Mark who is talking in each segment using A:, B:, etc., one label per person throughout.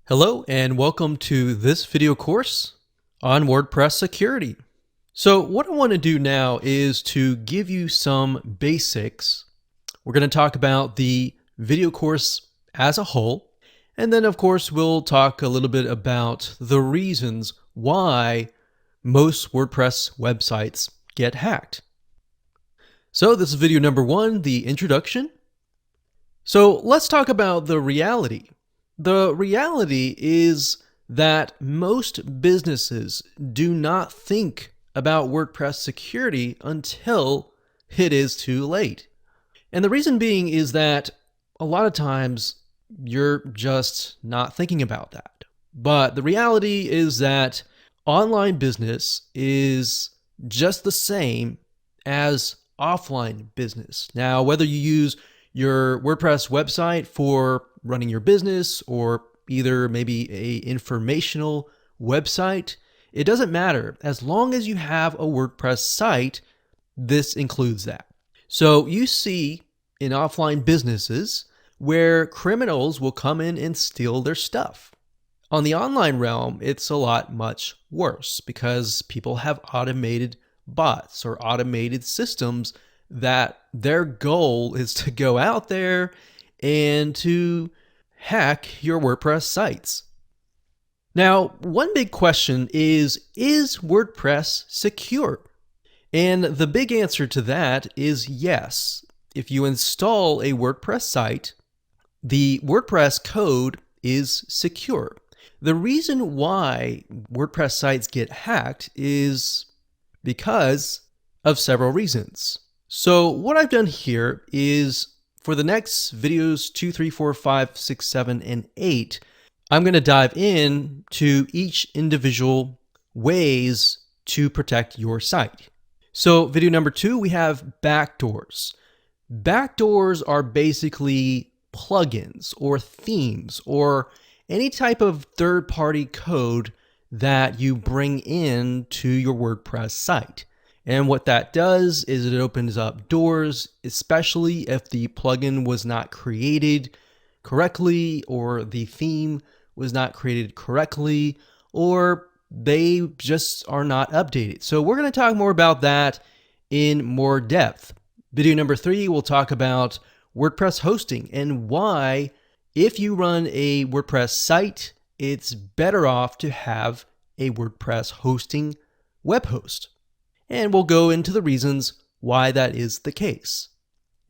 A: Hello and welcome to this video course on WordPress security. So what I want to do now is to give you some basics. We're going to talk about the video course as a whole, and then of course we'll talk a little bit about the reasons why most WordPress websites get hacked. So this is video number 1, the introduction. So let's talk about the reality. The reality is that most businesses do not think about WordPress security until it is too late. And the reason being is that a lot of times you're just not thinking about that. But the reality is that online business is just the same as offline business. Now, whether you use your WordPress website for running your business or either maybe a informational website, it doesn't matter. As long as you have a WordPress site, this includes that. So you see in offline businesses where criminals will come in and steal their stuff. On the online realm, it's a lot much worse because people have automated bots or automated systems that their goal is to go out there and to hack your WordPress sites. Now, one big question is WordPress secure? And the big answer to that is yes. If you install a WordPress site, the WordPress code is secure. The reason why WordPress sites get hacked is because of several reasons. So what I've done here is for the next videos 2, 3, 4, 5, 6, 7, and 8, I'm going to dive in to each individual ways to protect your site. So video number 2, we have backdoors. Backdoors are basically plugins or themes or any type of third-party code that you bring in to your WordPress site. And what that does is it opens up doors, especially if the plugin was not created correctly or the theme was not created correctly or they just are not updated. So we're going to talk more about that in more depth. Video number 3, we'll talk about WordPress hosting and why, if you run a WordPress site, it's better off to have a WordPress hosting web host. And we'll go into the reasons why that is the case.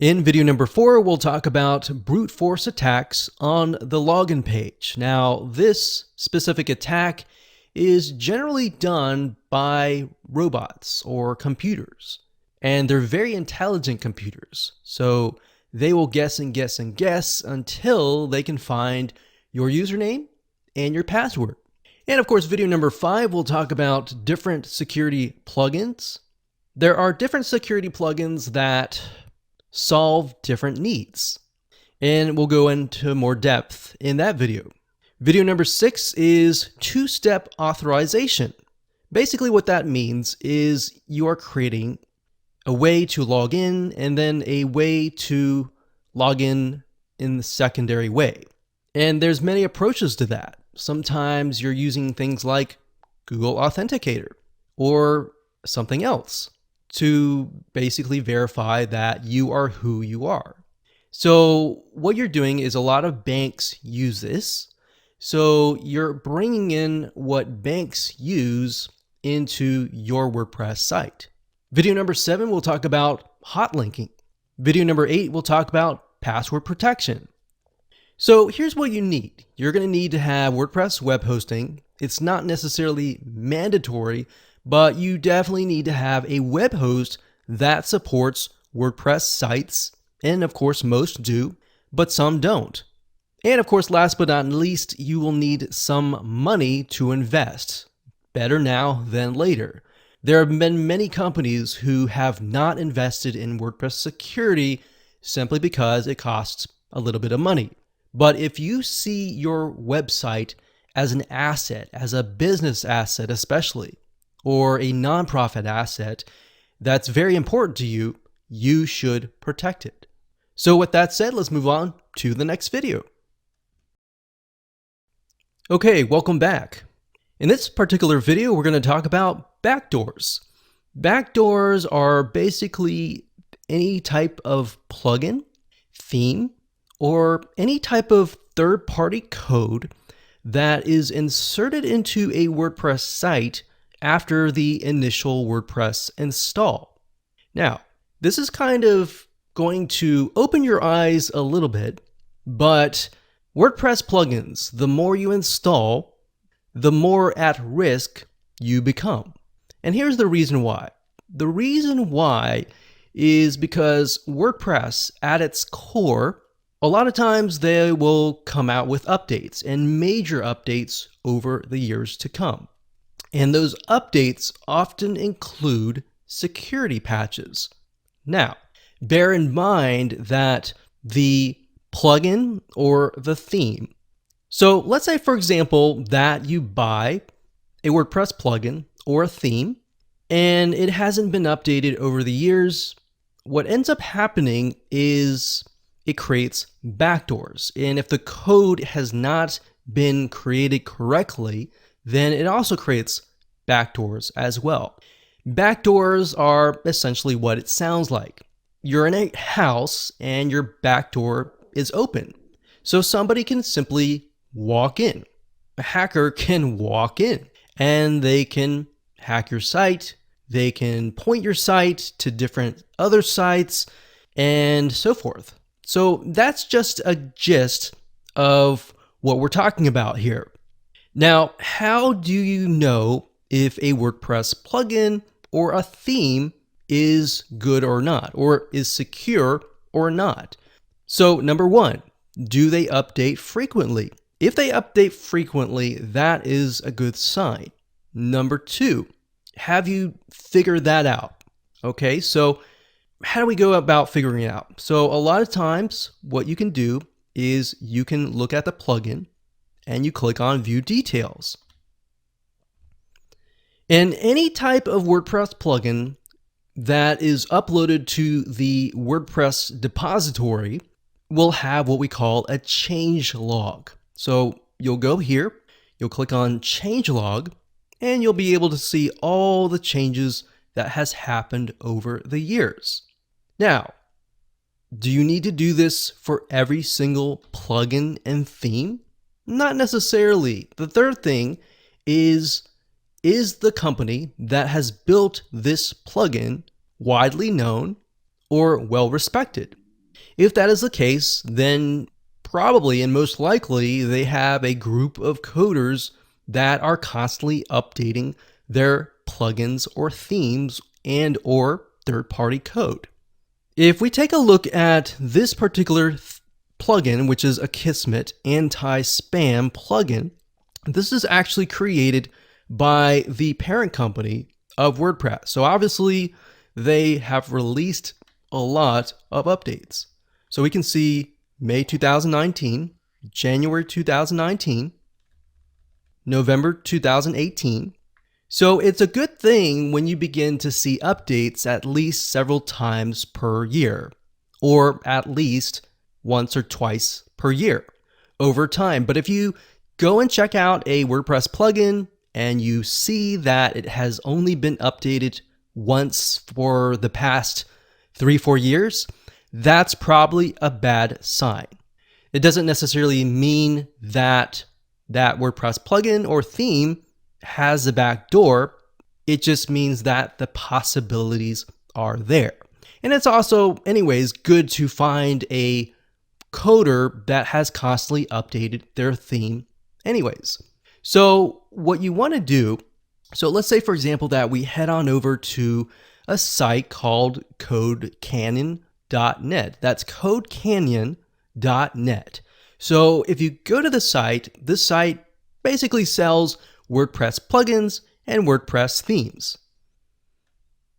A: In video number 4, we'll talk about brute force attacks on the login page. Now, this specific attack is generally done by robots or computers, and they're very intelligent computers. So they will guess and guess and guess until they can find your username and your password. And of course, video number 5, we'll talk about different security plugins. There are different security plugins that solve different needs, and we'll go into more depth in that video. Video number 6 is two-step authorization. Basically what that means is you are creating a way to log in and then a way to log in the secondary way. And there's many approaches to that. Sometimes you're using things like Google Authenticator or something else to basically verify that you are who you are. So what you're doing is a lot of banks use this. So you're bringing in what banks use into your WordPress site. Video number 7, we'll talk about hot linking. Video number 8, we'll talk about password protection. So here's what you need. You're going to need to have WordPress web hosting. It's not necessarily mandatory, but you definitely need to have a web host that supports WordPress sites. And of course, most do, but some don't. And of course, last but not least, you will need some money to invest. Better now than later. There have been many companies who have not invested in WordPress security simply because it costs a little bit of money. But if you see your website as an asset, as a business asset especially, or a nonprofit asset that's very important to you, you should protect it. So with that said, let's move on to the next video. Okay, welcome back. In this particular video, we're going to talk about backdoors. Backdoors are basically any type of plugin, theme, or any type of third-party code that is inserted into a WordPress site after the initial WordPress install. Now, this is kind of going to open your eyes a little bit, but WordPress plugins, the more you install, the more at risk you become. And here's the reason why. The reason why is because WordPress at its core, a lot of times they will come out with updates and major updates over the years to come. And those updates often include security patches. Now, bear in mind that the plugin or the theme. So let's say, for example, that you buy a WordPress plugin or a theme and it hasn't been updated over the years. What ends up happening is it creates backdoors. And if the code has not been created correctly, then it also creates backdoors as well. Backdoors are essentially what it sounds like. You're in a house and your backdoor is open. So somebody can simply walk in. A hacker can walk in and they can hack your site. They can point your site to different other sites and so forth. So that's just a gist of what we're talking about here. Now, how do you know if a WordPress plugin or a theme is good or not, or is secure or not? So number one, do they update frequently? If they update frequently, that is a good sign. Number two, have you figured that out? Okay, so how do we go about figuring it out? So a lot of times what you can do is you can look at the plugin and you click on View Details. And any type of WordPress plugin that is uploaded to the WordPress depository will have what we call a change log. So you'll go here, you'll click on change log, and you'll be able to see all the changes that has happened over the years. Now, do you need to do this for every single plugin and theme? Not necessarily. The third thing is the company that has built this plugin widely known or well respected? If that is the case, then probably and most likely they have a group of coders that are constantly updating their plugins or themes and or third-party code. If we take a look at this particular plugin, which is a Kismet anti-spam plugin, this is actually created by the parent company of WordPress. So obviously they have released a lot of updates. So we can see May 2019, January 2019, November 2018. So it's a good thing when you begin to see updates at least several times per year, or at least once or twice per year over time. But if you go and check out a WordPress plugin and you see that it has only been updated once for the past 3-4 years, that's probably a bad sign. It doesn't necessarily mean that that WordPress plugin or theme has a backdoor. It just means that the possibilities are there. And it's also, anyways, good to find a coder that has constantly updated their theme anyways. So what you want to do, so let's say, for example, that we head on over to a site called CodeCanyon.net. That's CodeCanyon.net. So if you go to the site, this site basically sells WordPress plugins and WordPress themes.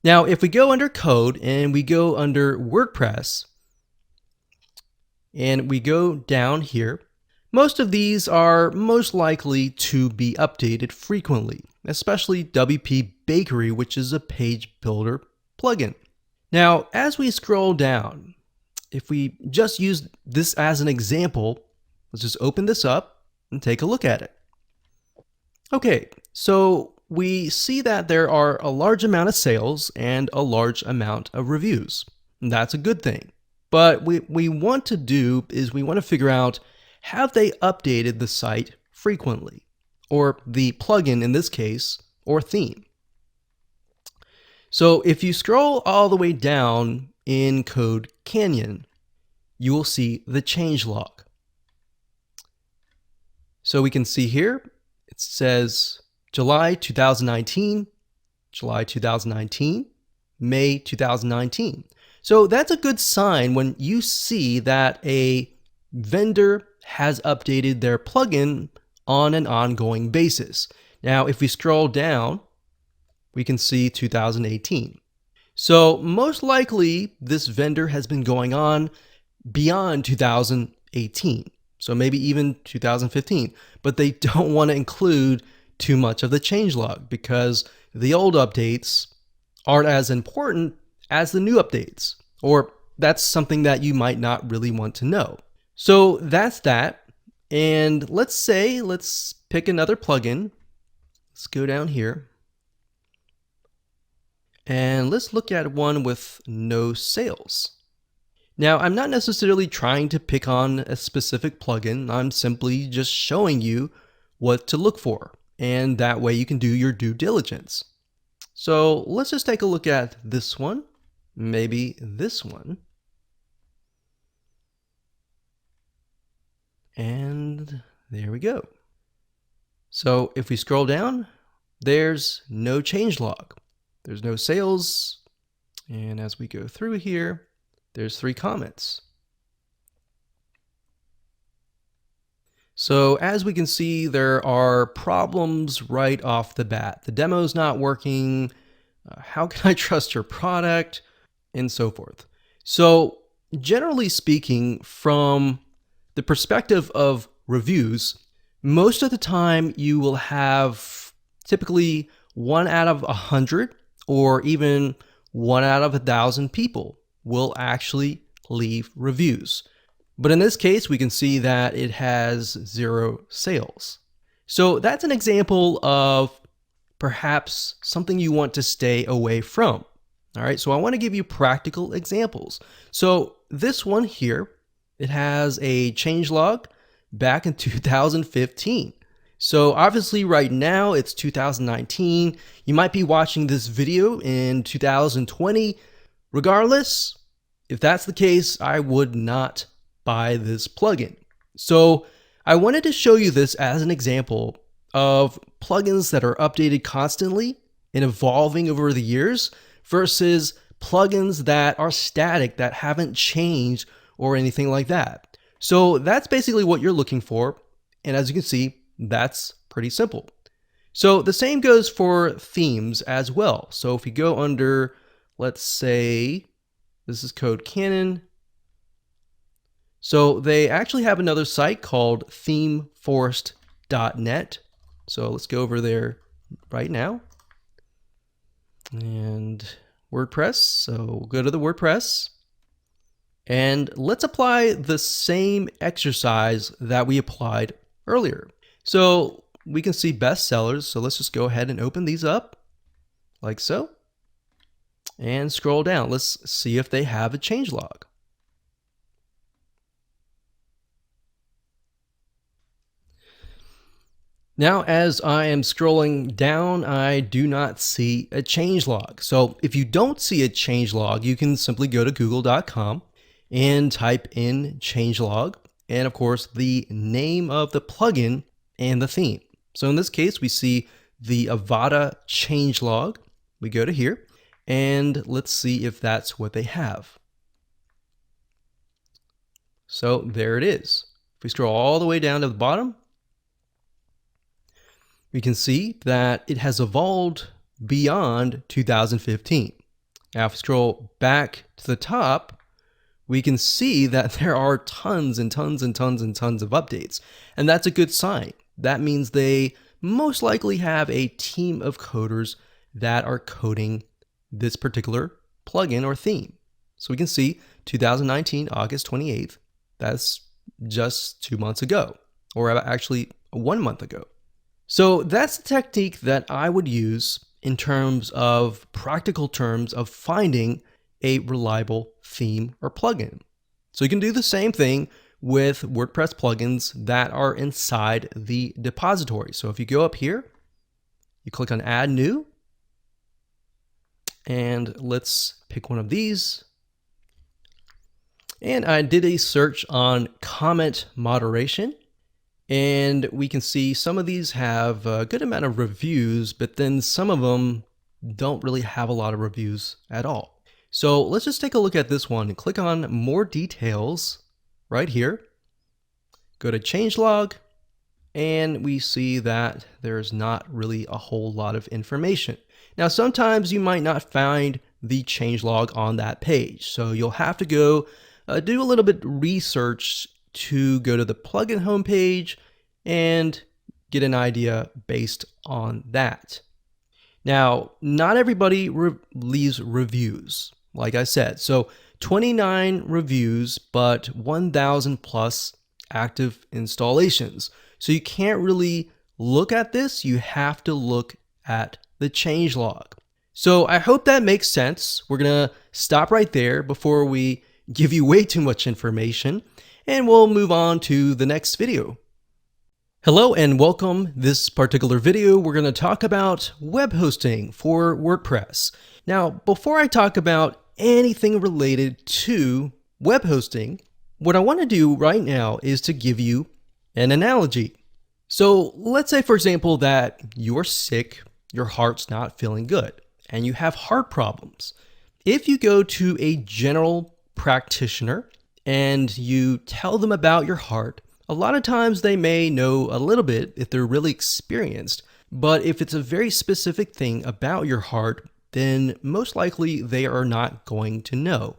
A: Now, if we go under code and we go under WordPress and we go down here, most of these are most likely to be updated frequently, especially WP Bakery, which is a page builder plugin. Now, as we scroll down, if we just use this as an example, let's just open this up and take a look at it. Okay, so we see that there are a large amount of sales and a large amount of reviews. That's a good thing. But what we want to do is we want to figure out, have they updated the site frequently? Or the plugin in this case, or theme. So if you scroll all the way down in Code Canyon, you will see the changelog. So we can see here, it says July 2019, July 2019, May 2019. So that's a good sign when you see that a vendor has updated their plugin on an ongoing basis. Now, if we scroll down, we can see 2018. So most likely this vendor has been going on beyond 2018. So maybe even 2015, but they don't want to include too much of the changelog because the old updates aren't as important as the new updates, or that's something that you might not really want to know. So that's that. And let's pick another plugin. Let's go down here. And let's look at one with no sales. Now, I'm not necessarily trying to pick on a specific plugin. I'm simply just showing you what to look for. And that way you can do your due diligence. So let's just take a look at this one, maybe this one. And there we go. So if we scroll down, there's no changelog. There's no sales. And as we go through here, there's 3 comments. So as we can see, there are problems right off the bat. The demo's not working. How can I trust your product? And so forth. So generally speaking, from the perspective of reviews, most of the time you will have typically 1 out of 100 or even 1 out of 1,000 people will actually leave reviews. But in this case, we can see that it has 0 sales. So that's an example of perhaps something you want to stay away from. All right, so I want to give you practical examples. So this one here, it has a changelog back in 2015. So obviously right now it's 2019. You might be watching this video in 2020. Regardless, if that's the case, I would not buy this plugin. So I wanted to show you this as an example of plugins that are updated constantly and evolving over the years versus plugins that are static, that haven't changed or anything like that. So that's basically what you're looking for. And as you can see, that's pretty simple. So the same goes for themes as well. So if we go under, let's say, this is Code Canyon. So they actually have another site called themeforest.net. So let's go over there right now. And WordPress. So we'll go to the WordPress. And let's apply the same exercise that we applied earlier. So we can see bestsellers. So let's just go ahead and open these up like so. And scroll down. Let's see if they have a changelog. Now, as I am scrolling down, I do not see a changelog. So if you don't see a changelog, you can simply go to google.com and type in changelog, and of course the name of the plugin and the theme. So in this case, we see the Avada changelog. We go to here and let's see if that's what they have. So there it is. If we scroll all the way down to the bottom, we can see that it has evolved beyond 2015. Now, if we scroll back to the top, we can see that there are tons and tons and tons and tons of updates. And that's a good sign. That means they most likely have a team of coders that are coding this particular plugin or theme. So we can see 2019, August 28th, that's just 2 months ago, or actually 1 month ago. So that's the technique that I would use in terms of practical terms of finding a reliable theme or plugin. So you can do the same thing with WordPress plugins that are inside the depository. So if you go up here, you click on Add New, and let's pick one of these. And I did a search on comment moderation, and we can see some of these have a good amount of reviews, but then some of them don't really have a lot of reviews at all. So let's just take a look at this one and click on more details right here. Go to changelog, and we see that there's not really a whole lot of information. Now, sometimes you might not find the changelog on that page, so you'll have to go do a little bit of research to go to the plugin homepage and get an idea based on that. Now, not everybody leaves reviews, like I said. So 29 reviews, but 1,000 plus active installations. So you can't really look at this. You have to look at the changelog. So I hope that makes sense. We're going to stop right there before we give you way too much information, and we'll move on to the next video. Hello and welcome. This particular video, we're going to talk about web hosting for WordPress. Now, before I talk about anything related to web hosting, what I want to do right now is to give you an analogy. So let's say, for example, that you're sick, your heart's not feeling good, and you have heart problems. If you go to a general practitioner and you tell them about your heart, a lot of times they may know a little bit if they're really experienced, but if it's a very specific thing about your heart, then most likely they are not going to know.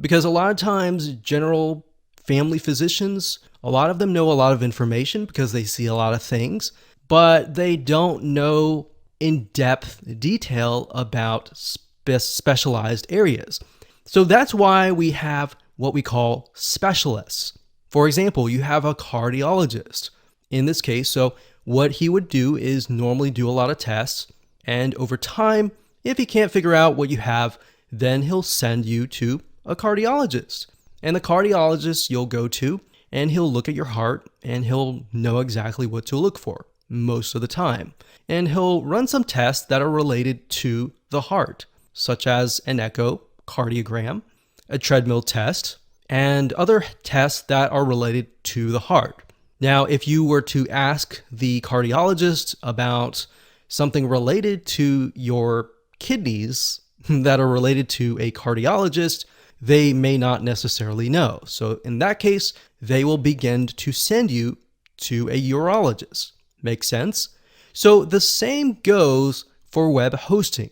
A: Because a lot of times general family physicians, a lot of them know a lot of information because they see a lot of things, but they don't know in-depth detail about specialized areas. So that's why we have what we call specialists. For example, you have a cardiologist in this case. So what he would do is normally do a lot of tests, and over time, if he can't figure out what you have, then he'll send you to a cardiologist. And the cardiologist you'll go to, and he'll look at your heart, and he'll know exactly what to look for most of the time. And he'll run some tests that are related to the heart, such as an echocardiogram, a treadmill test, and other tests that are related to the heart. Now, if you were to ask the cardiologist about something related to your kidneys that are related to a cardiologist, they may not necessarily know. So in that case, they will begin to send you to a urologist. Make sense? So the same goes for web hosting.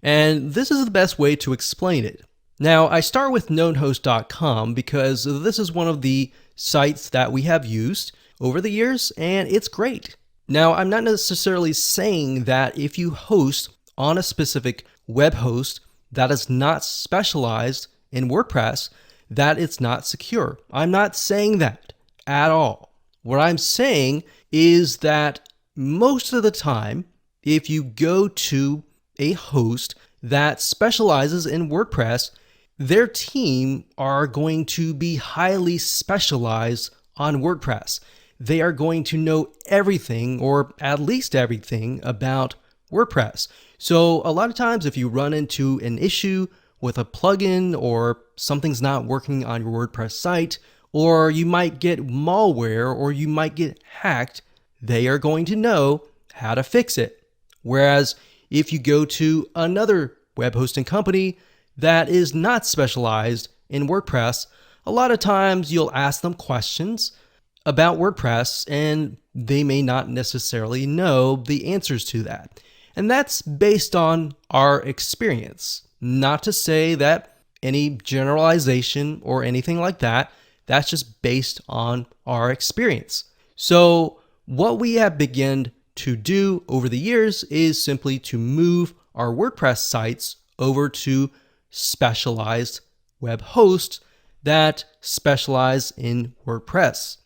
A: And this is the best way to explain it. Now, I start with knownhost.com because this is one of the sites that we have used over the years, and it's great. Now, I'm not necessarily saying that if you host on a specific web host that is not specialized in WordPress, that it's not secure. I'm not saying that at all. What I'm saying is that most of the time, if you go to a host that specializes in WordPress, their team are going to be highly specialized on WordPress. They are going to know everything, or at least everything, about WordPress. So a lot of times if you run into an issue with a plugin, or something's not working on your WordPress site, or you might get malware, or you might get hacked, they are going to know how to fix it. Whereas if you go to another web hosting company that is not specialized in WordPress, a lot of times you'll ask them questions about WordPress and they may not necessarily know the answers to that. And that's based on our experience. Not to say that any generalization or anything like that, that's just based on our experience. So what we have begun to do over the years is simply to move our WordPress sites over to specialized web hosts that specialize in WordPress.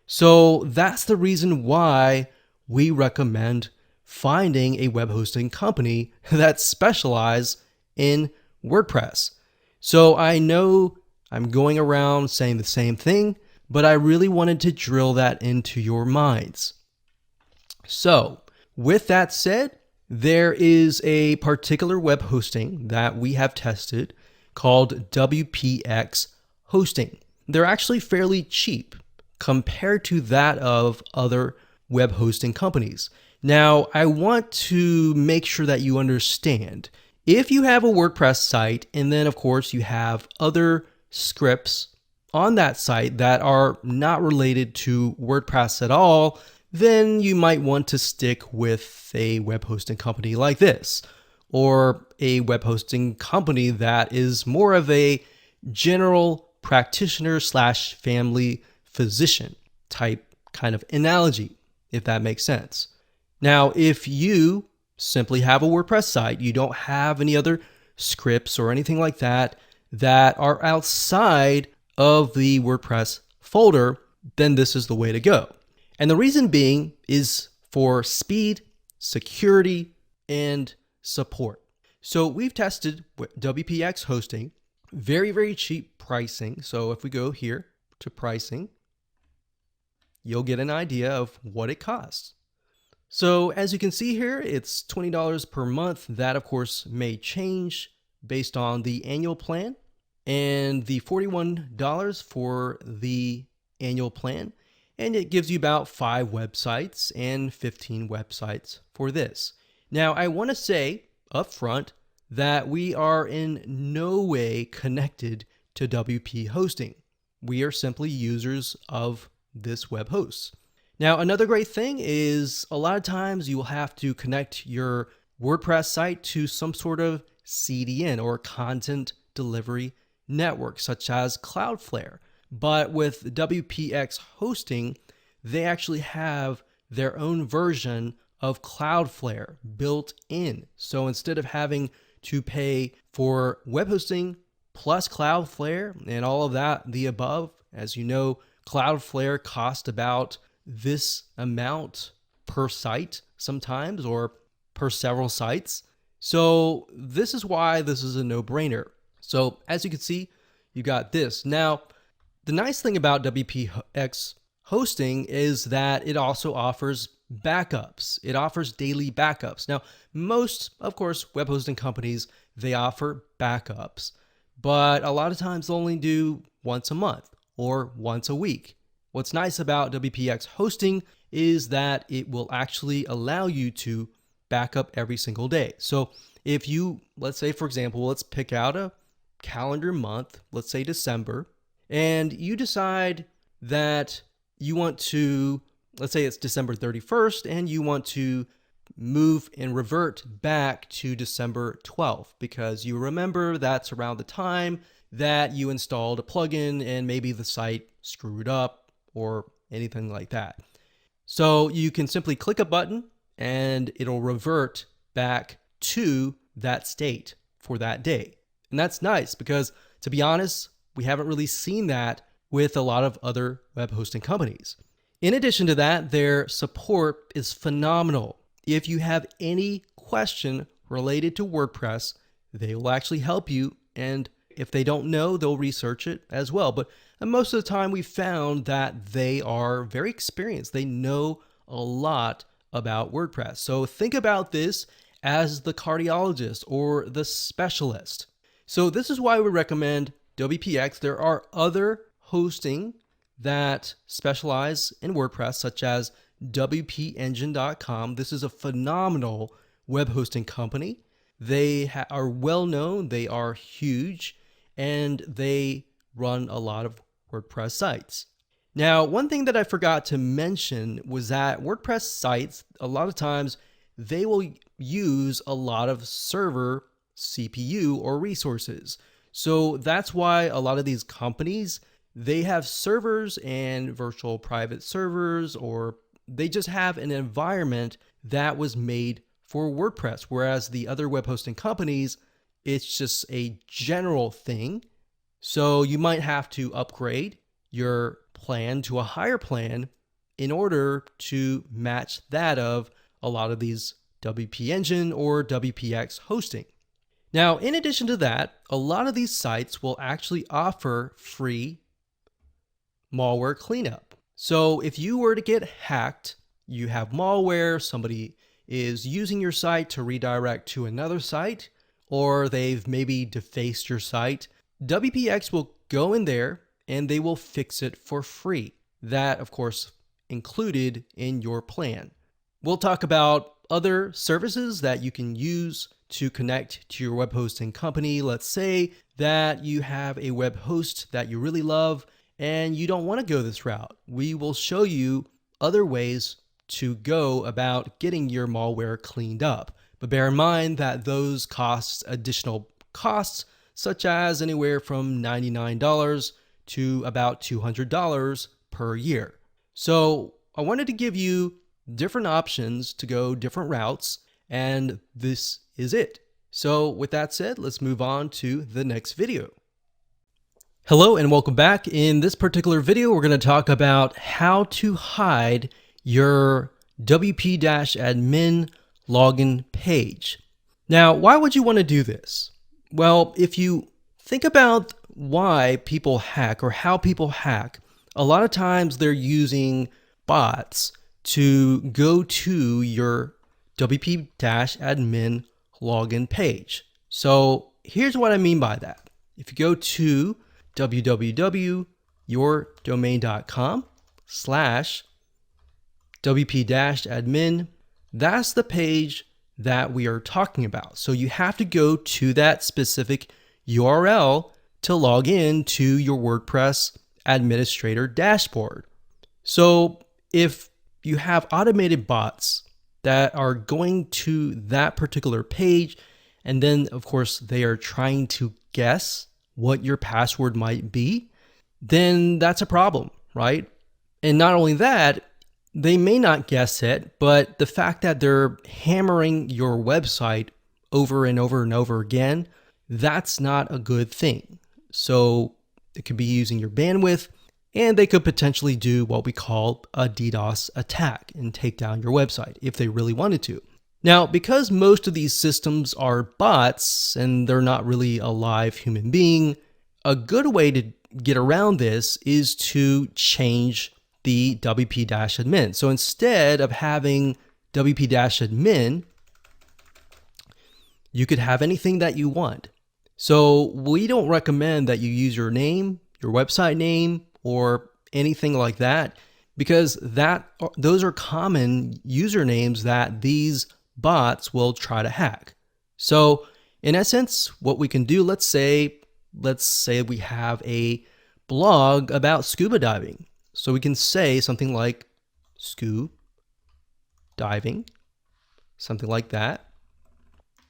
A: So that's the reason why we recommend finding a web hosting company that specializes in WordPress. So I know I'm going around saying the same thing, but I really wanted to drill that into your minds. So with that said, there is a particular web hosting that we have tested called WPX hosting. They're actually fairly cheap compared to that of other web hosting companies. Now, I want to make sure that you understand, if you have a WordPress site and then of course you have other scripts on that site that are not related to WordPress at all, then you might want to stick with a web hosting company like this, or a web hosting company that is more of a general practitioner / family physician type kind of analogy, if that makes sense. Now, if you simply have a WordPress site, you don't have any other scripts or anything like that that are outside of the WordPress folder, then this is the way to go. And the reason being is for speed, security, and support. So we've tested WPX hosting, very, very cheap pricing. So if we go here to pricing, you'll get an idea of what it costs. So as you can see here, it's $20 per month. That of course may change based on the annual plan, and the $41 for the annual plan. And it gives you about 5 websites and 15 websites for this. Now, I want to say up front that we are in no way connected to WP hosting. We are simply users of this web host. Now, another great thing is a lot of times you will have to connect your WordPress site to some sort of CDN or content delivery network, such as Cloudflare. But with WPX hosting, they actually have their own version of Cloudflare built in. So instead of having to pay for web hosting plus Cloudflare and all of that, the above, as you know, Cloudflare costs about this amount per site sometimes, or per several sites. So this is why this is a no-brainer. So as you can see, you got this. Now, the nice thing about WPX hosting is that it also offers backups. It offers daily backups. Now, most, of course, web hosting companies, they offer backups, but a lot of times they'll only do once a month or once a week. What's nice about WPX hosting is that it will actually allow you to back up every single day. So if you, let's say, for example, let's pick out a calendar month, let's say December, and you decide that you want to, let's say it's December 31st, and you want to move and revert back to December 12th, because you remember that's around the time that you installed a plugin and maybe the site screwed up or anything like that. So you can simply click a button and it'll revert back to that state for that day. And that's nice because, to be honest, we haven't really seen that with a lot of other web hosting companies. In addition to that, their support is phenomenal. If you have any question related to WordPress, they will actually help you. And if they don't know, they'll research it as well. But most of the time, we found that they are very experienced. They know a lot about WordPress. So think about this as the cardiologist or the specialist. So this is why we recommend WPX. There are other hosting that specialize in WordPress, such as WPEngine.com. This is a phenomenal web hosting company. They are well known, they are huge, and they run a lot of WordPress sites. Now, one thing that I forgot to mention was that WordPress sites, a lot of times, they will use a lot of server CPU or resources. So that's why a lot of these companies, they have servers and virtual private servers, or they just have an environment that was made for WordPress. Whereas the other web hosting companies, it's just a general thing. So you might have to upgrade your plan to a higher plan in order to match that of a lot of these WP Engine or WPX hosting. Now, in addition to that, a lot of these sites will actually offer free malware cleanup. So if you were to get hacked, you have malware, somebody is using your site to redirect to another site, or they've maybe defaced your site, WPX will go in there and they will fix it for free. That, of course, included in your plan. We'll talk about other services that you can use to connect to your web hosting company. Let's say that you have a web host that you really love and you don't want to go this route. We will show you other ways to go about getting your malware cleaned up. But bear in mind that those cost additional costs, such as anywhere from $99 to about $200 per year. So I wanted to give you different options to go different routes, and this is it. So with that said, let's move on to the next video. Hello and welcome back. In this particular video, we're going to talk about how to hide your WP-admin login page. Now, why would you want to do this? Well, if you think about why people hack or how people hack, a lot of times they're using bots to go to your WP-admin login page. So here's what I mean by that. If you go to www.yourdomain.com/WP-admin, that's the page that we are talking about. So you have to go to that specific URL to log in to your WordPress administrator dashboard. So if you have automated bots that are going to that particular page, and then of course they are trying to guess what your password might be, then that's a problem, right? And not only that, they may not guess it, but the fact that they're hammering your website over and over and over again, that's not a good thing. So it could be using your bandwidth, and they could potentially do what we call a DDoS attack and take down your website if they really wanted to. Now, because most of these systems are bots and they're not really a live human being, a good way to get around this is to change the WP-admin. So instead of having WP-admin, you could have anything that you want. So we don't recommend that you use your name, your website name, or anything like that, because those are common usernames that these bots will try to hack. So in essence, what we can do, let's say we have a blog about scuba diving. So we can say something like scuba diving, something like that.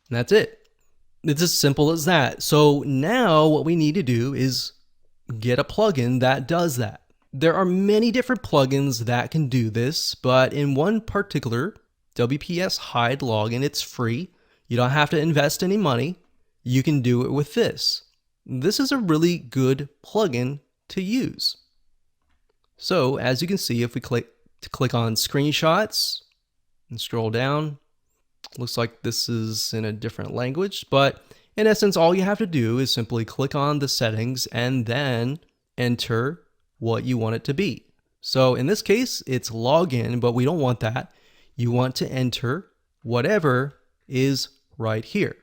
A: And that's it. It's as simple as that. So now what we need to do is get a plugin that does that. There are many different plugins that can do this, but in one particular, WPS Hide login, it's free. You don't have to invest any money. You can do it with this. This is a really good plugin to use. So as you can see, if we click on screenshots and scroll down, looks like this is in a different language, but in essence, all you have to do is simply click on the settings and then enter what you want it to be. So in this case, it's login, but we don't want that. You want to enter whatever is right here.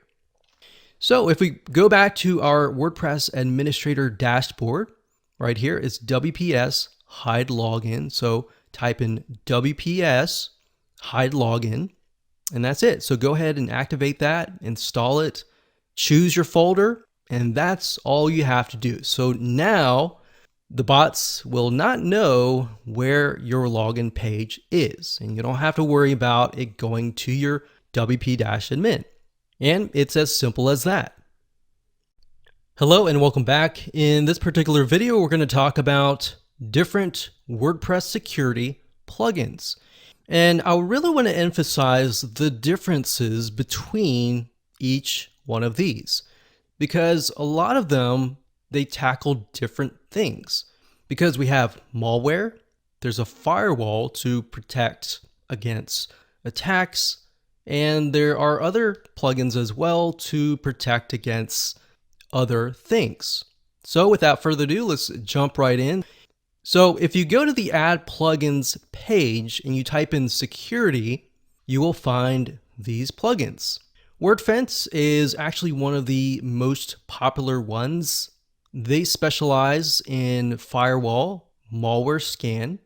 A: So if we go back to our WordPress administrator dashboard, right here, it's WPS hide login. So type in WPS hide login, and that's it. So go ahead and activate that, install it, choose your folder, and that's all you have to do. So now the bots will not know where your login page is, and you don't have to worry about it going to your WP-admin. And it's as simple as that. Hello and welcome back. In this particular video, we're going to talk about different WordPress security plugins. And I really want to emphasize the differences between each one of these, because a lot of them, they tackle different things. Because we have malware, there's a firewall to protect against attacks, and there are other plugins as well to protect against other things. So without further ado, let's jump right in. So if you go to the Add Plugins page and you type in security, you will find these plugins. Wordfence is actually one of the most popular ones. They specialize in firewall, malware scan.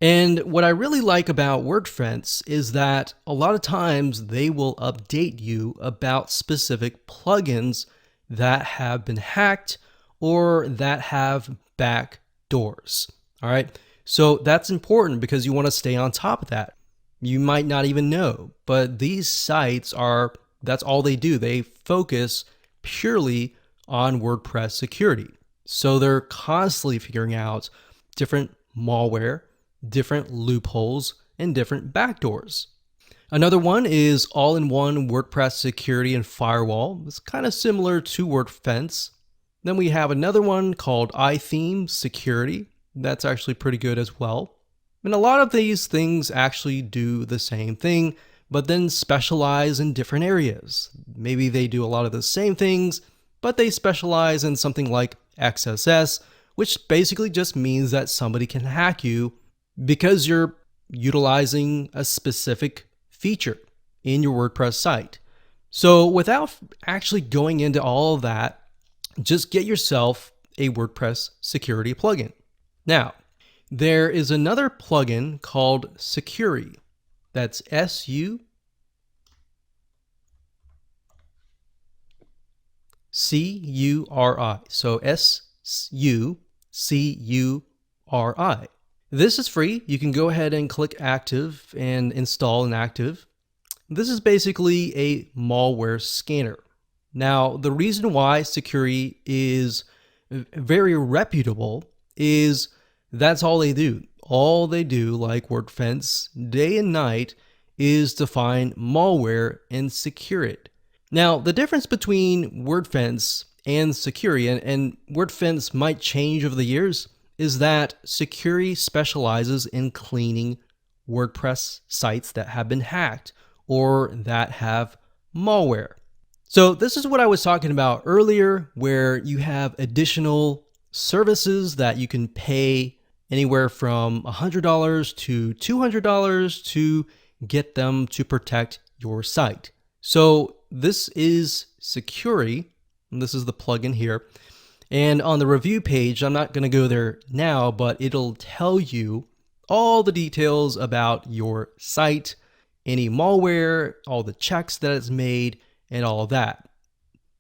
A: And what I really like about Wordfence is that a lot of times they will update you about specific plugins that have been hacked or that have backdoors. All right. So that's important because you want to stay on top of that. You might not even know, but these sites that's all they do. They focus purely on WordPress security. So they're constantly figuring out different malware, different loopholes, and different backdoors. Another one is all-in-one WordPress security and firewall. It's kind of similar to Wordfence. Then we have another one called iTheme security. That's actually pretty good as well. And a lot of these things actually do the same thing, but then specialize in different areas. Maybe they do a lot of the same things, but they specialize in something like XSS, which basically just means that somebody can hack you because you're utilizing a specific feature in your WordPress site. So without actually going into all of that, just get yourself a WordPress security plugin. Now, there is another plugin called Securi. That's SUCURI. So SUCURI. This is free. You can go ahead and click active and install an active. This is basically a malware scanner. Now, the reason why Securi is very reputable is that's all they do. All they do, like Wordfence, day and night, is to find malware and secure it. Now, the difference between Wordfence and Securi, and Wordfence might change over the years, is that Securi specializes in cleaning WordPress sites that have been hacked or that have malware. So this is what I was talking about earlier, where you have additional services that you can pay anywhere from $100 to $200 to get them to protect your site. So this is Securi, and this is the plugin here. And on the review page, I'm not going to go there now, but it'll tell you all the details about your site, any malware, all the checks that it's made, and all of that.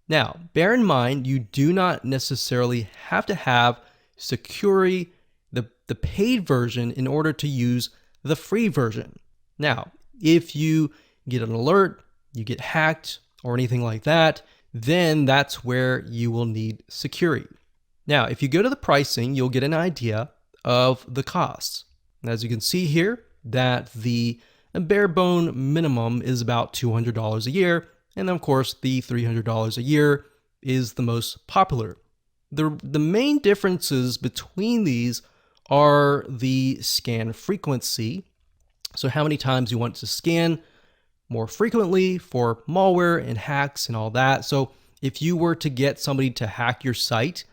A: Now, bear in mind, you do not necessarily have to have Securi, the paid version, in order to use the free version. Now, if you get an alert, you get hacked, or anything like that, then that's where you will need Securi. Now, if you go to the pricing, you'll get an idea of the costs. As you can see here, that the bare bone minimum is about $200 a year, and then of course the $300 a year is the most popular. The main differences between these are the scan frequency. So how many times you want to scan more frequently for malware and hacks and all that. So if you were to get somebody to hack your site,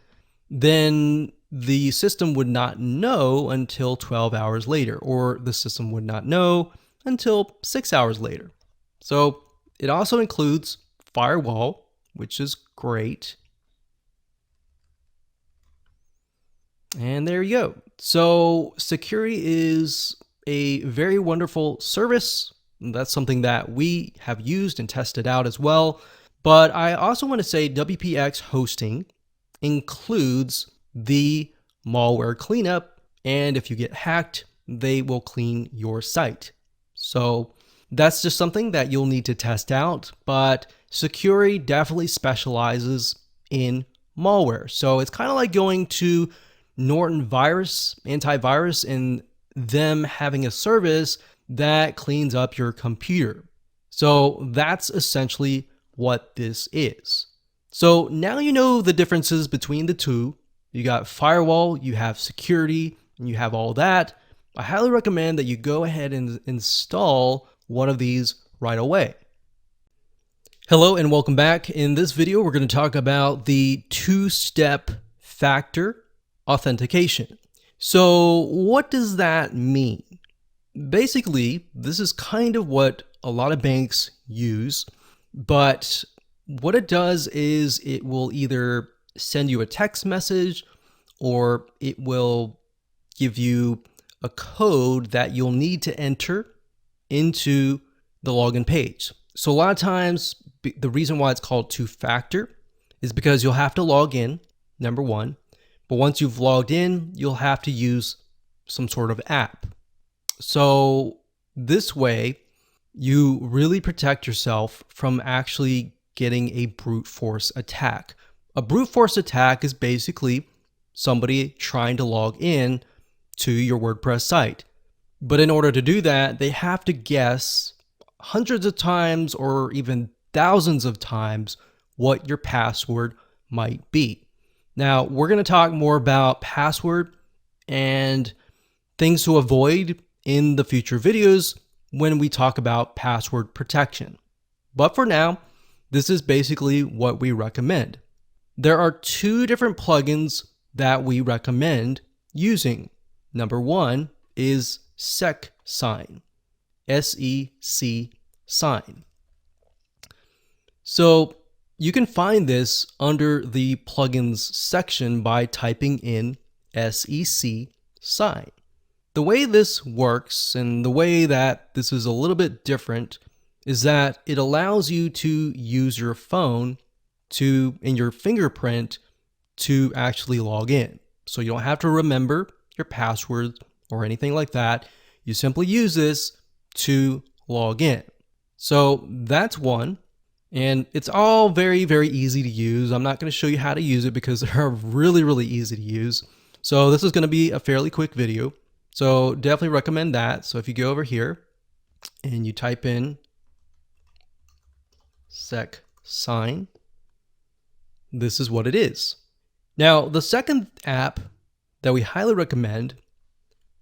A: then the system would not know until 12 hours later, or the system would not know until 6 hours later. So it also includes firewall, which is great. And there you go. So Securi is a very wonderful service. That's something that we have used and tested out as well. But I also want to say WPX hosting includes the malware cleanup. And if you get hacked, they will clean your site. So that's just something that you'll need to test out. But Securi definitely specializes in malware. So it's kind of like going to Norton Virus, antivirus, and them having a service that cleans up your computer. So that's essentially what this is. So now you know the differences between the two. You got firewall, you have security, and you have all that. I highly recommend that you go ahead and install one of these right away. Hello and welcome back. In this video, we're going to talk about the two-step factor authentication. So what does that mean? Basically, this is kind of what a lot of banks use, but what it does is it will either send you a text message or it will give you a code that you'll need to enter into the login page. So a lot of times, the reason why it's called two-factor is because you'll have to log in, number one, but once you've logged in, you'll have to use some sort of app. So this way, you really protect yourself from actually getting a brute force attack. A brute force attack is basically somebody trying to log in to your WordPress site. But in order to do that, they have to guess hundreds of times or even thousands of times what your password might be. Now, we're going to talk more about password and things to avoid in the future videos when we talk about password protection. But for now, this is basically what we recommend. There are two different plugins that we recommend using. Number one is SecSign, S-E-C sign. So you can find this under the plugins section by typing in SEC sign. The way this works and the way that this is a little bit different is that it allows you to use your phone in your fingerprint to actually log in. So you don't have to remember your password or anything like that. You simply use this to log in. So that's one. And it's all very, very easy to use. I'm not going to show you how to use it because they're really, really easy to use. So this is going to be a fairly quick video. So definitely recommend that. So if you go over here and you type in SecSign, this is what it is. Now, the second app that we highly recommend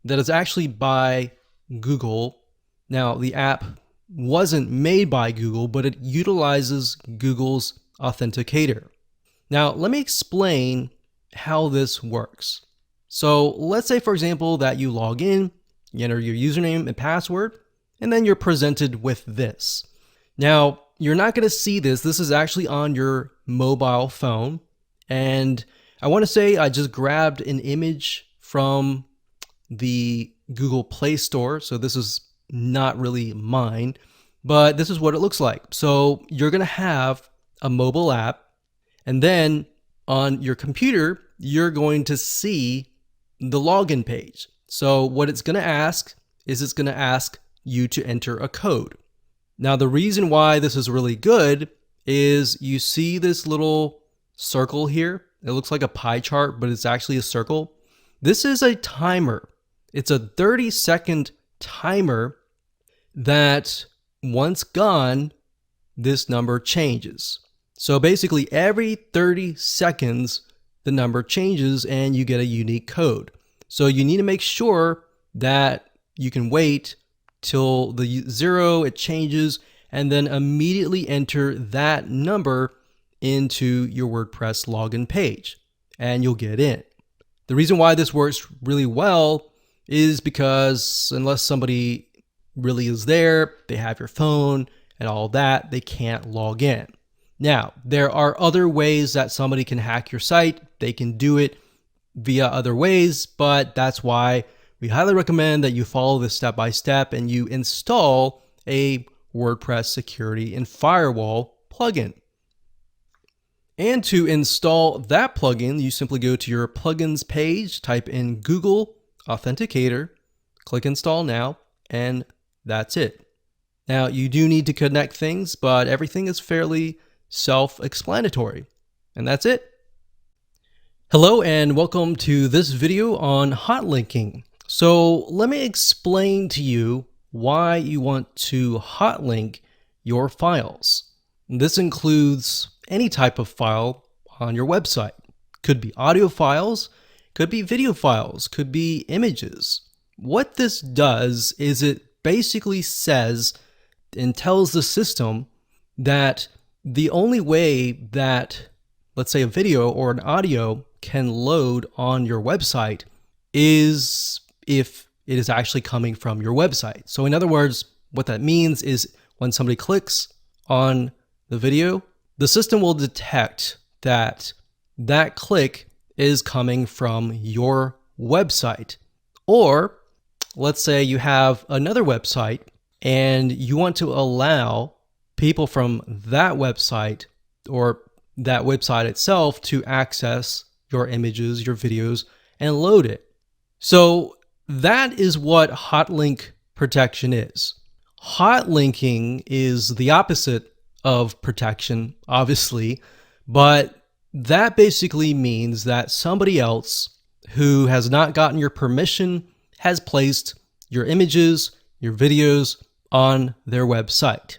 A: that is actually by Google. Now, the app wasn't made by Google, but it utilizes Google's authenticator. Now, let me explain how this works. So let's say, for example, that you log in, you enter your username and password, and then you're presented with this. Now, you're not going to see this. This is actually on your mobile phone. And I want to say I just grabbed an image from the Google Play Store. So this is not really mine, but this is what it looks like. So you're going to have a mobile app, and then on your computer, you're going to see the login page. So what it's going to ask is it's going to ask you to enter a code. Now, the reason why this is really good is you see this little circle here. It looks like a pie chart, but it's actually a circle. This is a timer. It's a 30-second timer that once gone, this number changes. So basically every 30 seconds, the number changes and you get a unique code. So you need to make sure that you can wait till the 0, it changes, and then immediately enter that number into your WordPress login page and you'll get in. The reason why this works really well is because unless somebody really is there, they have your phone and all that, they can't log in. Now, there are other ways that somebody can hack your site. They can do it via other ways, but that's why we highly recommend that you follow this step by step and you install a WordPress security and firewall plugin. And to install that plugin, you simply go to your plugins page, type in Google Authenticator, click install now, and that's it. Now, you do need to connect things, but everything is fairly self-explanatory. And that's it. Hello and welcome to this video on hot linking. So let me explain to you why you want to hot link your files. This includes any type of file on your website. Could be audio files, could be video files, could be images. What this does is it basically says and tells the system that the only way that, let's say, a video or an audio can load on your website is if it is actually coming from your website. So in other words, what that means is when somebody clicks on the video, the system will detect that that click is coming from your website. Or let's say you have another website and you want to allow people from that website or that website itself to access your images, your videos, and load it. So that is what hot link protection is. Hot linking is the opposite of protection, obviously, but that basically means that somebody else who has not gotten your permission has placed your images, your videos on their website.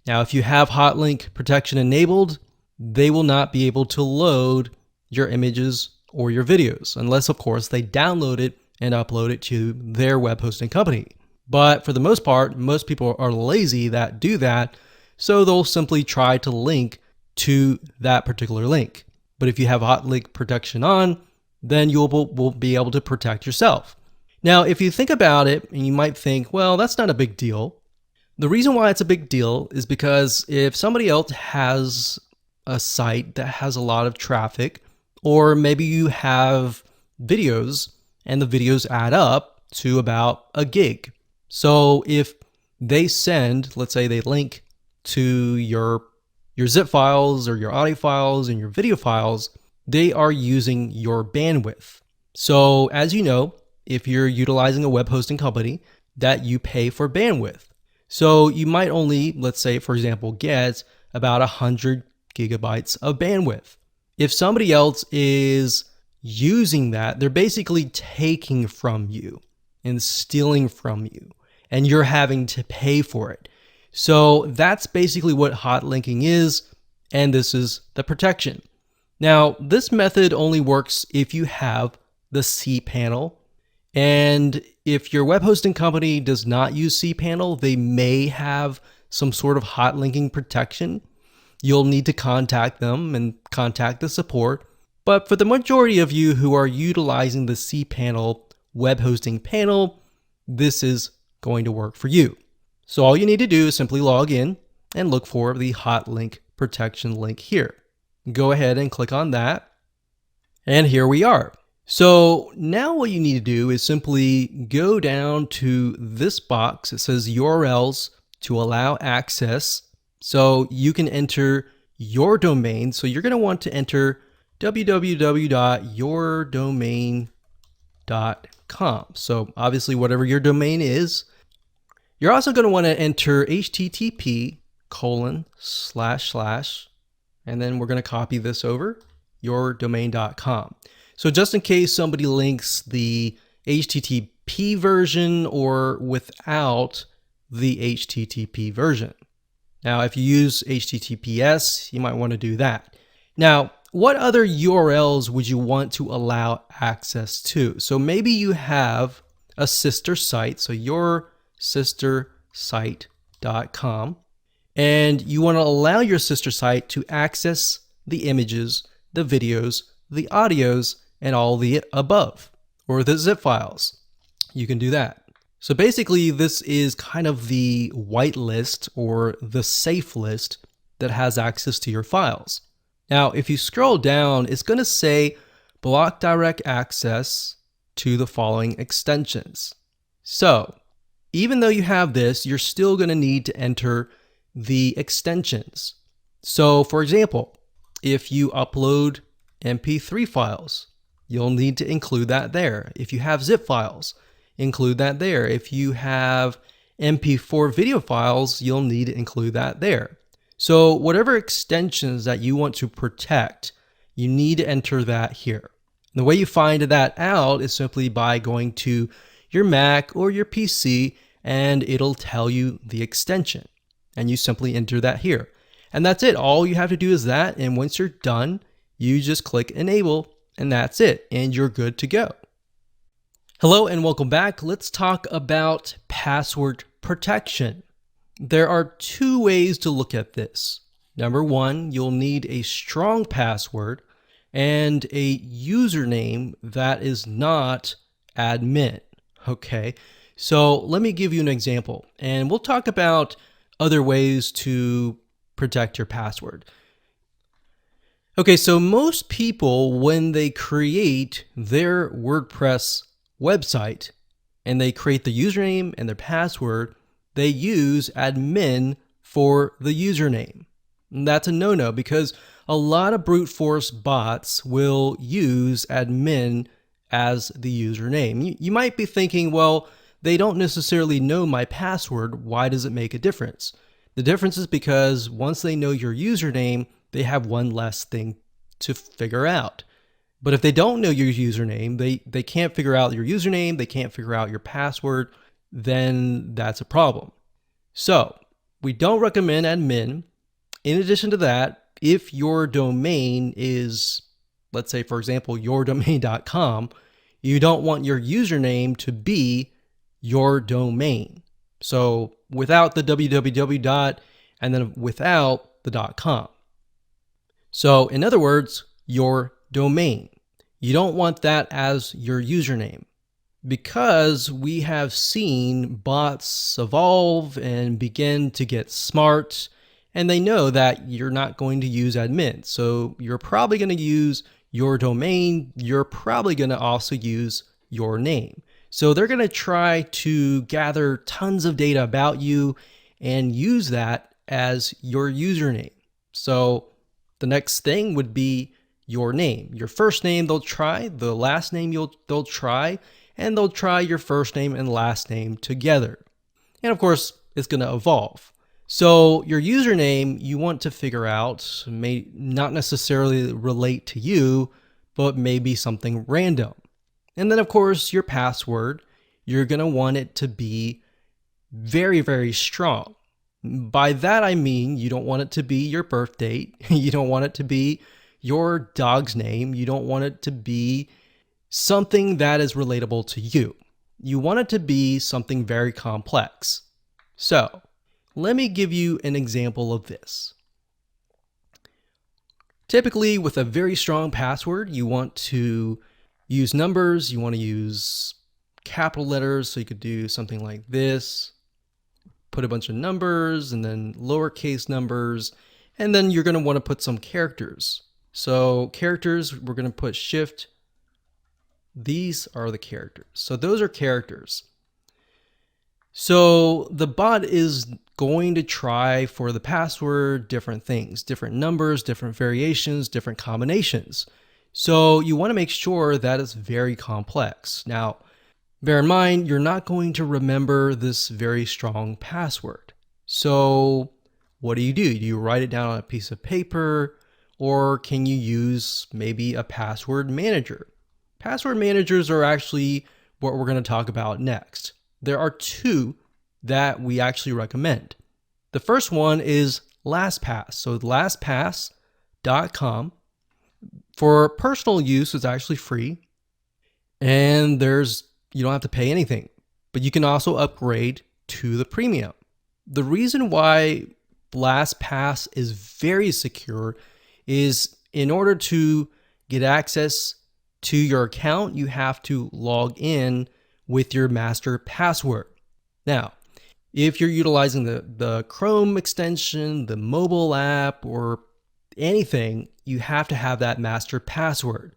A: Now, if you have hot link protection enabled, they will not be able to load your images or your videos, unless, of course, they download it and upload it to their web hosting company. But for the most part, most people are lazy that do that, so they'll simply try to link to that particular link. But if you have hot link protection on, then you will be able to protect yourself. Now, if you think about it, and you might think, well, that's not a big deal. The reason why it's a big deal is because if somebody else has a site that has a lot of traffic, or maybe you have videos and the videos add up to about a gig. So if they send, let's say they link to your zip files or your audio files and your video files, they are using your bandwidth. So as you know, if you're utilizing a web hosting company, that you pay for bandwidth. So you might only, let's say, for example, get about 100 gigabytes of bandwidth. If somebody else is using that, they're basically taking from you and stealing from you, and you're having to pay for it. So that's basically what hot linking is, and this is the protection. Now, this method only works if you have the cPanel, and if your web hosting company does not use cPanel, they may have some sort of hot linking protection. You'll need to contact them and contact the support. But for the majority of you who are utilizing the cPanel web hosting panel, this is going to work for you. So all you need to do is simply log in and look for the hot link protection link here. Go ahead and click on that. And here we are. So now what you need to do is simply go down to this box. It says URLs to allow access. So you can enter your domain. So you're going to want to enter www.yourdomain.com. So obviously whatever your domain is. You're also going to want to enter http:// and then we're going to copy this over, yourdomain.com. So just in case somebody links the HTTP version or without the HTTP version. Now, if you use HTTPS, you might want to do that. Now, what other URLs would you want to allow access to? So maybe you have a sister site, so yoursistersite.com, and you want to allow your sister site to access the images, the videos, the audios, and all the above, or the zip files. You can do that. So basically, this is kind of the white list or the safe list that has access to your files. Now, if you scroll down, it's going to say block direct access to the following extensions. So even though you have this, you're still going to need to enter the extensions. So for example, if you upload MP3 files, you'll need to include that there. If you have zip files, include that there. If you have MP4 video files, you'll need to include that there. So whatever extensions that you want to protect, you need to enter that here. And the way you find that out is simply by going to your Mac or your PC, and it'll tell you the extension. And you simply enter that here. And that's it. All you have to do is that. And once you're done, you just click enable, and that's it. And you're good to go. Hello and welcome back. Let's talk about password protection. There are two ways to look at this. Number one, you'll need a strong password and a username that is not admin. Okay, so let me give you an example, and we'll talk about other ways to protect your password. Okay, so most people, when they create their WordPress website and they create the username and their password, they use admin for the username. And that's a no-no because a lot of brute force bots will use admin as the username. You might be thinking, well, they don't necessarily know my password. Why does it make a difference? The difference is because once they know your username, they have one less thing to figure out. But if they don't know your username, they can't figure out your username, they can't figure out your password, then that's a problem. So we don't recommend admin. In addition to that, if your domain is, let's say, for example, yourdomain.com, you don't want your username to be your domain. So without the www. And then without the .com. So in other words, your domain. You don't want that as your username because we have seen bots evolve and begin to get smart, and they know that you're not going to use admin. So you're probably going to use your domain. You're probably going to also use your name. So they're going to try to gather tons of data about you and use that as your username. So the next thing would be your name. Your first name they'll try, the last name they'll try, and they'll try your first name and last name together. And of course, it's going to evolve. So your username you want to figure out may not necessarily relate to you, but maybe something random. And then of course, your password, you're going to want it to be very, very strong. By that I mean you don't want it to be your birth date. You don't want it to be your dog's name. You don't want it to be something that is relatable to you. You want it to be something very complex. So let me give you an example of this. Typically with a very strong password, you want to use numbers. You want to use capital letters. So you could do something like this. Put a bunch of numbers and then lowercase numbers. And then you're going to want to put some characters. So characters, we're going to put shift. These are the characters. So those are characters. So the bot is going to try for the password different things, different numbers, different variations, different combinations. So you want to make sure that it's very complex. Now, bear in mind, you're not going to remember this very strong password. So what do? Do you write it down on a piece of paper, or can you use maybe a password manager? Password managers are actually what we're going to talk about next. There are two that we actually recommend. The first one is LastPass. So lastpass.com. For personal use, it's actually free. And you don't have to pay anything, but you can also upgrade to the premium. The reason why LastPass is very secure is in order to get access to your account, you have to log in with your master password. Now, if you're utilizing the Chrome extension, the mobile app, or anything, you have to have that master password.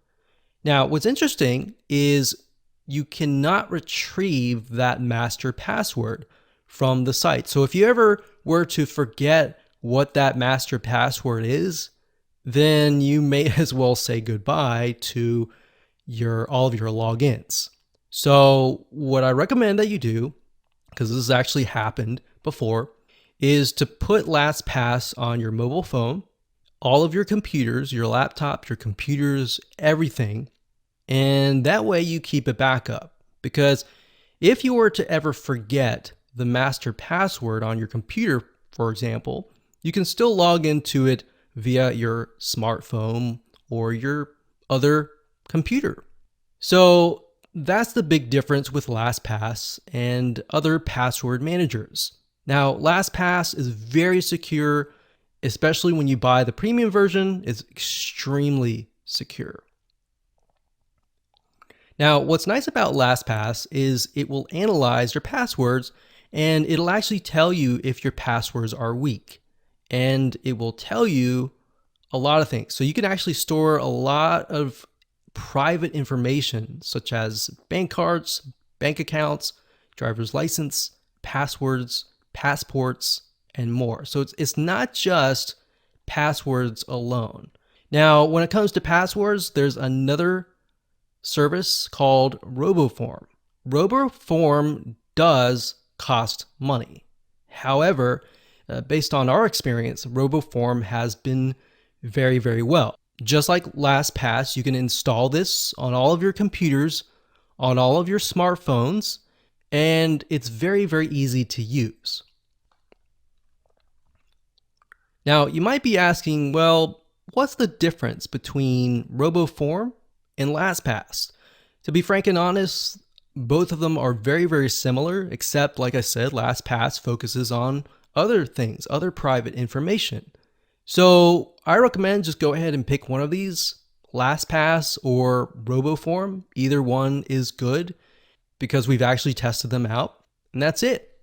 A: Now, what's interesting is you cannot retrieve that master password from the site. So if you ever were to forget what that master password is, then you may as well say goodbye to all of your logins. So what I recommend that you do, because this has actually happened before, is to put LastPass on your mobile phone, all of your computers, your laptop, your computers, everything. And that way you keep it backup. Because if you were to ever forget the master password on your computer, for example, you can still log into it via your smartphone or your other computer. So that's the big difference with LastPass and other password managers. Now, LastPass is very secure, especially when you buy the premium version. It's extremely secure. Now, what's nice about LastPass is it will analyze your passwords and it'll actually tell you if your passwords are weak. And it will tell you a lot of things. So you can actually store a lot of private information such as bank cards, bank accounts, driver's license, passwords, passports, and more. So it's not just passwords alone. Now, when it comes to passwords, there's another service called RoboForm. RoboForm does cost money. However, based on our experience, RoboForm has been very, very well. Just like LastPass, you can install this on all of your computers, on all of your smartphones, and it's very, very easy to use. Now, you might be asking, well, what's the difference between RoboForm and LastPass? To be frank and honest, both of them are very, very similar, except, like I said, LastPass focuses on other things, other private information. So I recommend just go ahead and pick one of these, LastPass or RoboForm. Either one is good because we've actually tested them out, and that's it.